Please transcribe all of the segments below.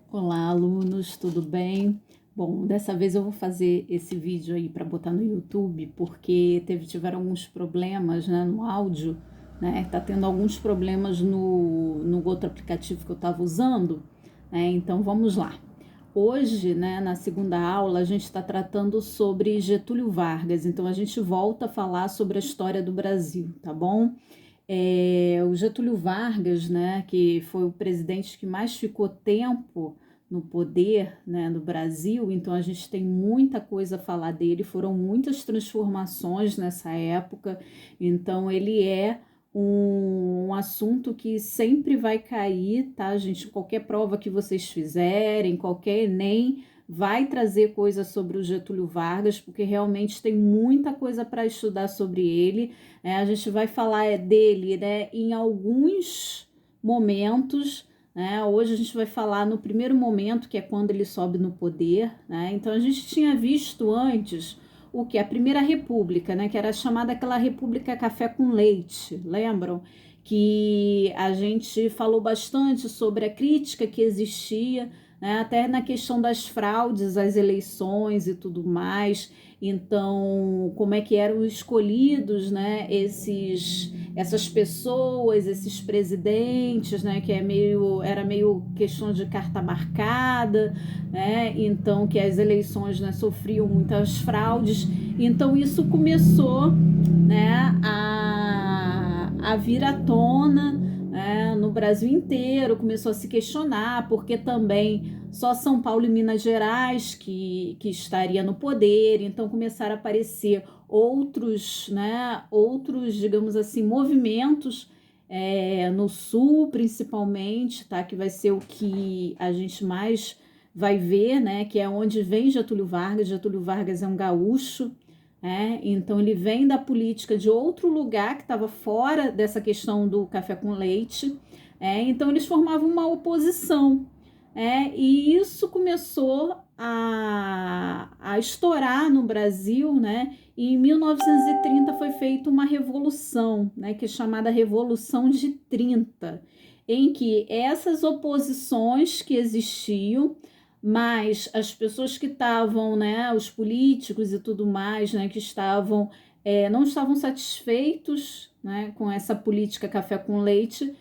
Olá, alunos, tudo bem? Bom, dessa vez eu vou fazer esse vídeo aí para botar no YouTube, porque tiveram alguns problemas, né, no áudio, né? Tá tendo alguns problemas no outro aplicativo que eu estava usando, né? Então vamos lá. Hoje, né, na segunda aula, a gente está tratando sobre Getúlio Vargas, então a gente volta a falar sobre a história do Brasil, tá bom? O Getúlio Vargas, né, que foi o presidente que mais ficou tempo no poder, né, no Brasil, então a gente tem muita coisa a falar dele, foram muitas transformações nessa época, então ele é um assunto que sempre vai cair, tá, gente? Qualquer prova que vocês fizerem, qualquer Enem, vai trazer coisa sobre o Getúlio Vargas, porque realmente tem muita coisa para estudar sobre ele. A gente vai falar dele, né, em alguns momentos, né? Hoje a gente vai falar no primeiro momento, que é quando ele sobe no poder, né? Então a gente tinha visto antes o que? A Primeira República, né? Que era chamada aquela República Café com Leite, lembram? Que a gente falou bastante sobre a crítica que existia, né? Até na questão das fraudes às eleições e tudo mais. Então, como é que eram escolhidos, né, essas pessoas, esses presidentes, né, que era meio questão de carta marcada, né? Então que as eleições, né, sofriam muitas fraudes. Então isso começou, né, a vir à tona, né, no Brasil inteiro, começou a se questionar, porque também só São Paulo e Minas Gerais que estaria no poder, então começaram a aparecer outros, né, outros, digamos assim, movimentos no Sul, principalmente, tá, que vai ser o que a gente mais vai ver, né, que é onde vem Getúlio Vargas. Getúlio Vargas é um gaúcho, então ele vem da política de outro lugar que estava fora dessa questão do café com leite, então eles formavam uma oposição, e isso começou a estourar no Brasil, né? E em 1930 foi feita uma revolução, né, que é chamada Revolução de 30, em que essas oposições que existiam, mas as pessoas que estavam, né, os políticos e tudo mais, né, que estavam, não estavam satisfeitos, né, com essa política café com leite,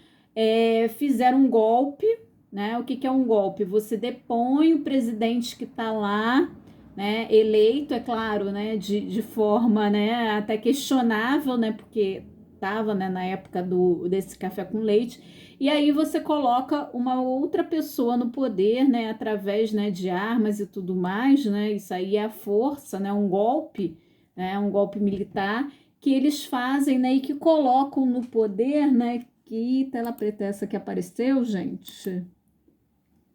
fizeram um golpe, né? O que é um golpe? Você depõe o presidente que está lá, né, eleito, é claro, né, de forma, né, até questionável, né, porque estava, né, na época desse café com leite, e aí você coloca uma outra pessoa no poder, né, através, né, de armas e tudo mais, né, isso aí é a força, né, um golpe militar que eles fazem, né, e que colocam no poder, né, que tela preta é essa que apareceu, gente?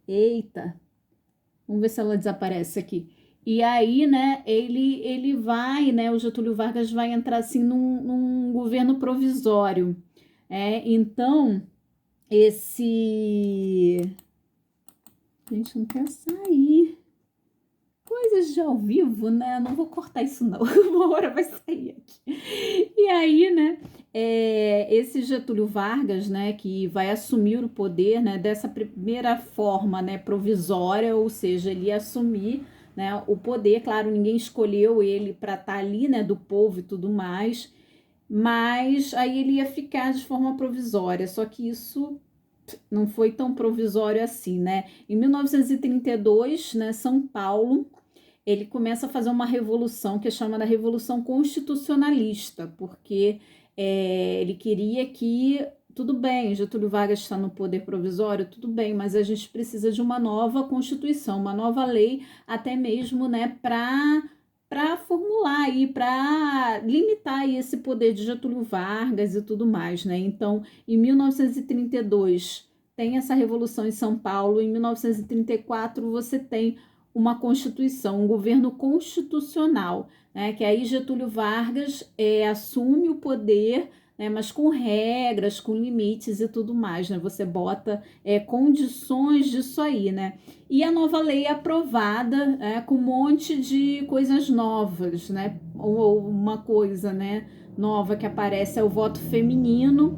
Eita, vamos ver se ela desaparece aqui. E aí, né, ele vai, né, o Getúlio Vargas vai entrar assim num governo provisório. Então, esse. Gente, não quer sair. Coisas de ao vivo, né? Não vou cortar isso, não. Uma hora vai sair aqui. E aí, né? Esse Getúlio Vargas, né? Que vai assumir o poder, né? Dessa primeira forma, né? Provisória, ou seja, ele ia assumir, né? O poder. Claro, ninguém escolheu ele para estar ali, né? Do povo e tudo mais. Mas aí ele ia ficar de forma provisória. Só que isso não foi tão provisório assim, né? Em 1932, né? São Paulo, ele começa a fazer uma revolução que é chamada Revolução Constitucionalista, porque ele queria que, tudo bem, Getúlio Vargas está no poder provisório, tudo bem, mas a gente precisa de uma nova Constituição, uma nova lei, até mesmo, né, para formular aí, para limitar aí esse poder de Getúlio Vargas e tudo mais, né? Então, em 1932 tem essa revolução em São Paulo, em 1934 você tem uma constituição, um governo constitucional, né? Que aí Getúlio Vargas assume o poder, né? Mas com regras, com limites e tudo mais, né? Você bota condições disso aí, né? E a nova lei é aprovada com um monte de coisas novas, né? Ou uma coisa, né, nova que aparece é o voto feminino,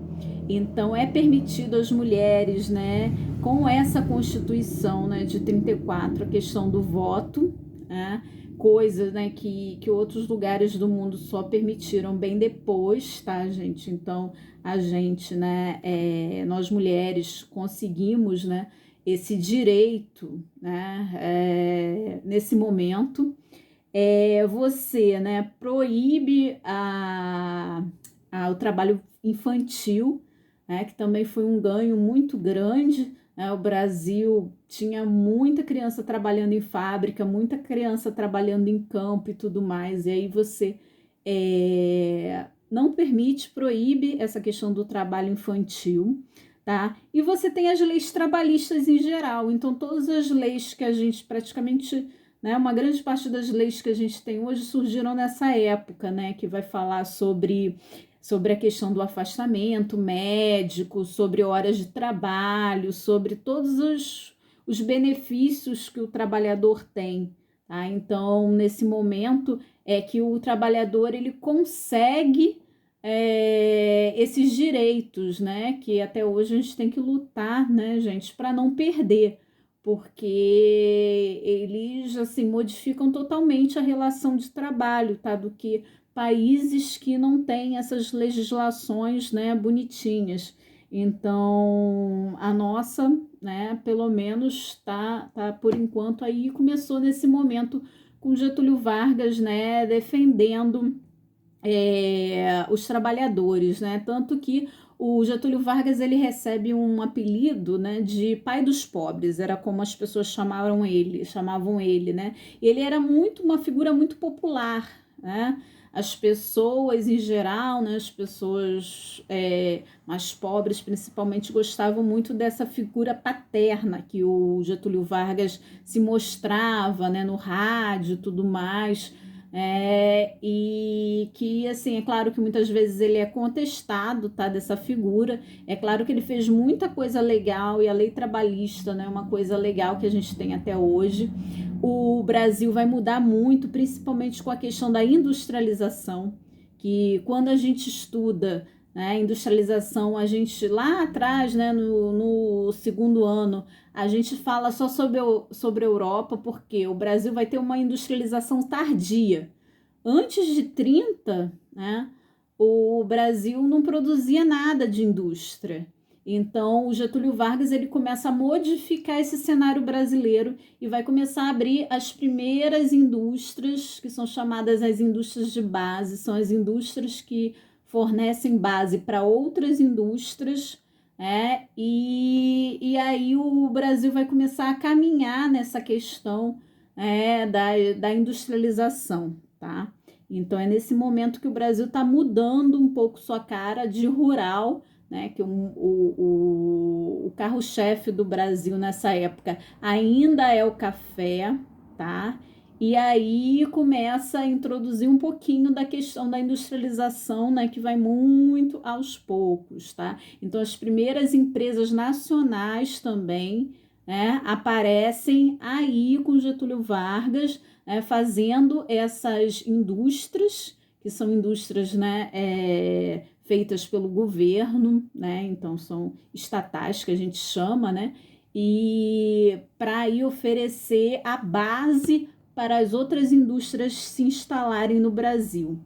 Então é permitido às mulheres, né, com essa Constituição, né, de 34, a questão do voto, né, coisas, né, que outros lugares do mundo só permitiram bem depois, tá, gente? Então a gente, né, nós mulheres conseguimos, né, esse direito, né, nesse momento. Você, né, proíbe o trabalho infantil, né, que também foi um ganho muito grande, né? O Brasil tinha muita criança trabalhando em fábrica, muita criança trabalhando em campo e tudo mais, e aí você não permite, proíbe essa questão do trabalho infantil, tá? E você tem as leis trabalhistas em geral, então todas as leis que a gente praticamente, né, uma grande parte das leis que a gente tem hoje surgiram nessa época, né, que vai falar sobre a questão do afastamento médico, sobre horas de trabalho, sobre todos os benefícios que o trabalhador tem, tá? Então, nesse momento é que o trabalhador ele consegue esses direitos, né? Que até hoje a gente tem que lutar, né, gente, para não perder, porque eles assim modificam totalmente a relação de trabalho, tá? Do que países que não têm essas legislações, né, bonitinhas. Então, a nossa, né, pelo menos tá por enquanto aí, começou nesse momento com Getúlio Vargas, né, defendendo os trabalhadores, né? Tanto que o Getúlio Vargas ele recebe um apelido, né, de pai dos pobres, era como as pessoas chamavam ele, né? E ele era uma figura muito popular, né? As pessoas em geral, né, as pessoas mais pobres principalmente gostavam muito dessa figura paterna que o Getúlio Vargas se mostrava, né, no rádio e tudo mais. E que, assim, é claro que muitas vezes ele é contestado, tá, dessa figura. É claro que ele fez muita coisa legal e a lei trabalhista, né, é uma coisa legal que a gente tem até hoje. O Brasil vai mudar muito, principalmente com a questão da industrialização, que quando a gente estuda, né, industrialização, a gente lá atrás, né, no segundo ano, a gente fala só sobre a Europa, porque o Brasil vai ter uma industrialização tardia. Antes de 30, né, o Brasil não produzia nada de indústria. Então, o Getúlio Vargas ele começa a modificar esse cenário brasileiro e vai começar a abrir as primeiras indústrias, que são chamadas as indústrias de base, são as indústrias que fornecem base para outras indústrias, e aí o Brasil vai começar a caminhar nessa questão da industrialização, tá? Então é nesse momento que o Brasil está mudando um pouco sua cara de rural, né? Que o carro-chefe do Brasil nessa época ainda é o café, tá? E aí começa a introduzir um pouquinho da questão da industrialização, né, que vai muito aos poucos, tá? Então as primeiras empresas nacionais também, né, aparecem aí com Getúlio Vargas, fazendo essas indústrias, que são indústrias, né, feitas pelo governo, né, então são estatais que a gente chama, né, e para aí oferecer a base para as outras indústrias se instalarem no Brasil.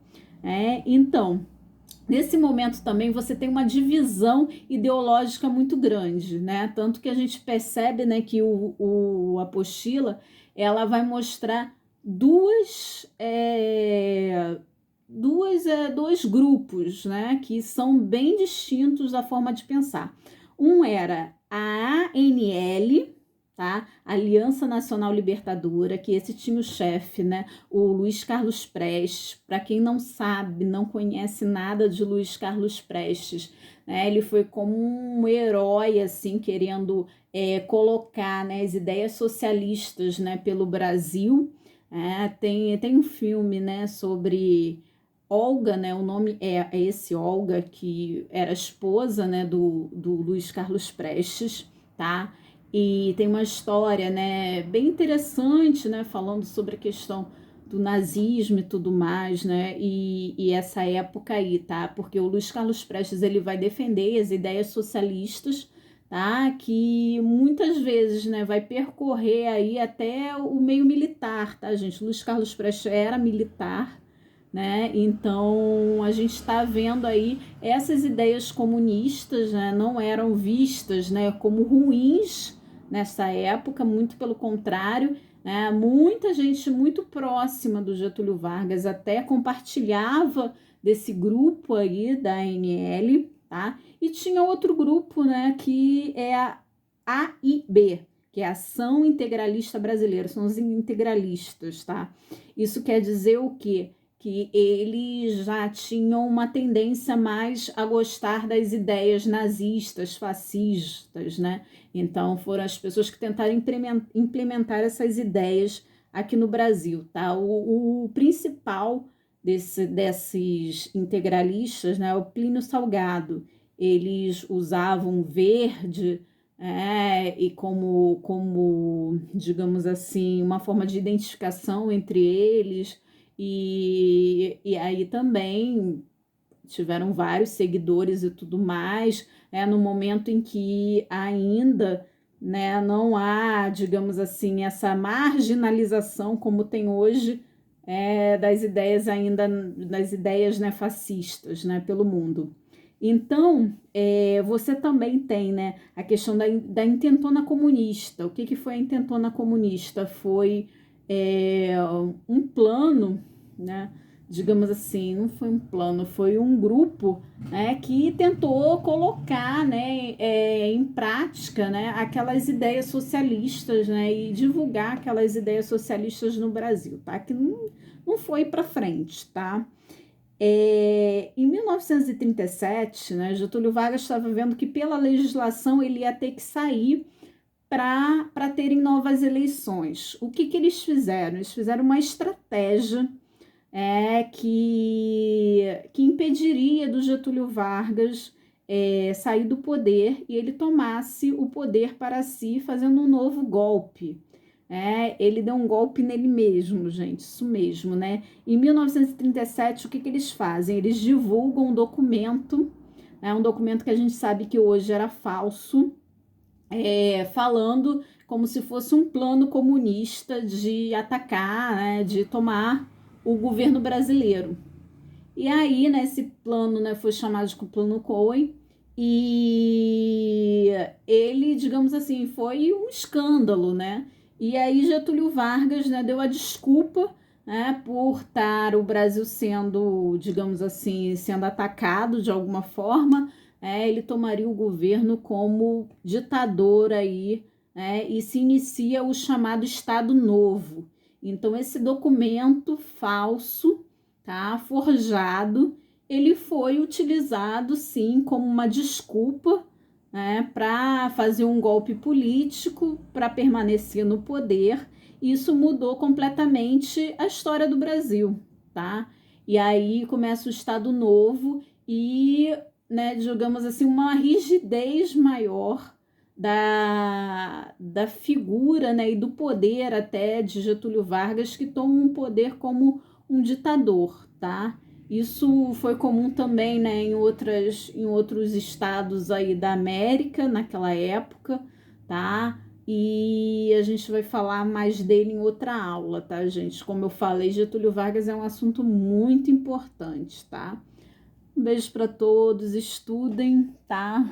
Então, nesse momento também você tem uma divisão ideológica muito grande, né? Tanto que a gente percebe, né, que a apostila ela vai mostrar dois grupos, né, que são bem distintos da forma de pensar. Um era a ANL, tá? Aliança Nacional Libertadora, que esse tinha o chefe, né, o Luiz Carlos Prestes. Para quem não sabe, não conhece nada de Luiz Carlos Prestes, né, ele foi como um herói, assim, querendo colocar, né, as ideias socialistas, né, pelo Brasil. Tem um filme, né, sobre Olga, né, o nome é esse, Olga, que era esposa, né, do Luiz Carlos Prestes, tá? E tem uma história, né, bem interessante, né, falando sobre a questão do nazismo e tudo mais, né? E essa época aí, tá? Porque o Luiz Carlos Prestes, ele vai defender as ideias socialistas, tá? Que muitas vezes, né, vai percorrer aí até o meio militar, tá, gente? Luiz Carlos Prestes era militar, né? Então a gente está vendo aí essas ideias comunistas, né, não eram vistas, né, como ruins nessa época, muito pelo contrário, né? Muita gente muito próxima do Getúlio Vargas até compartilhava desse grupo aí da ANL, tá? E tinha outro grupo, né, que é a AIB, que é a Ação Integralista Brasileira, são os integralistas, tá? Isso quer dizer o quê? Que eles já tinham uma tendência mais a gostar das ideias nazistas, fascistas, né? Então foram as pessoas que tentaram implementar essas ideias aqui no Brasil, tá? O principal desses integralistas, né, é o Plínio Salgado. Eles usavam verde, e como, digamos assim, uma forma de identificação entre eles, e aí também tiveram vários seguidores e tudo mais, no momento em que ainda, né, não há, digamos assim, essa marginalização como tem hoje, das ideias ainda, das ideias, né, fascistas, né, pelo mundo. Então, você também tem, né, a questão da intentona comunista. O que foi a intentona comunista? Foi um plano, né, digamos assim, não foi um plano, foi um grupo, né, que tentou colocar, né, em prática, né, aquelas ideias socialistas, né, e divulgar aquelas ideias socialistas no Brasil, tá? Que não foi para frente, tá? Em 1937, né, Getúlio Vargas estava vendo que pela legislação ele ia ter que sair para terem novas eleições. O que eles fizeram? Eles fizeram uma estratégia que impediria do Getúlio Vargas sair do poder e ele tomasse o poder para si, fazendo um novo golpe. Ele deu um golpe nele mesmo, gente, isso mesmo, né? Em 1937, o que eles fazem? Eles divulgam um documento, um documento que a gente sabe que hoje era falso, falando como se fosse um plano comunista de atacar, né, de tomar o governo brasileiro. E aí, né, esse plano, né, foi chamado de Plano Cohen, e ele, digamos assim, foi um escândalo, né? E aí Getúlio Vargas, né, deu a desculpa, né, por estar o Brasil sendo, digamos assim, sendo atacado de alguma forma, ele tomaria o governo como ditador aí, e se inicia o chamado Estado Novo. Então esse documento falso, tá, forjado, ele foi utilizado sim como uma desculpa, para fazer um golpe político, para permanecer no poder. Isso mudou completamente a história do Brasil, tá? E aí começa o Estado Novo e, né, digamos assim, uma rigidez maior da figura, né, e do poder até de Getúlio Vargas, que toma um poder como um ditador, tá? Isso foi comum também, né, em outros estados aí da América naquela época, tá? E a gente vai falar mais dele em outra aula, tá, gente? Como eu falei, Getúlio Vargas é um assunto muito importante, tá? Um beijo para todos, estudem, tá?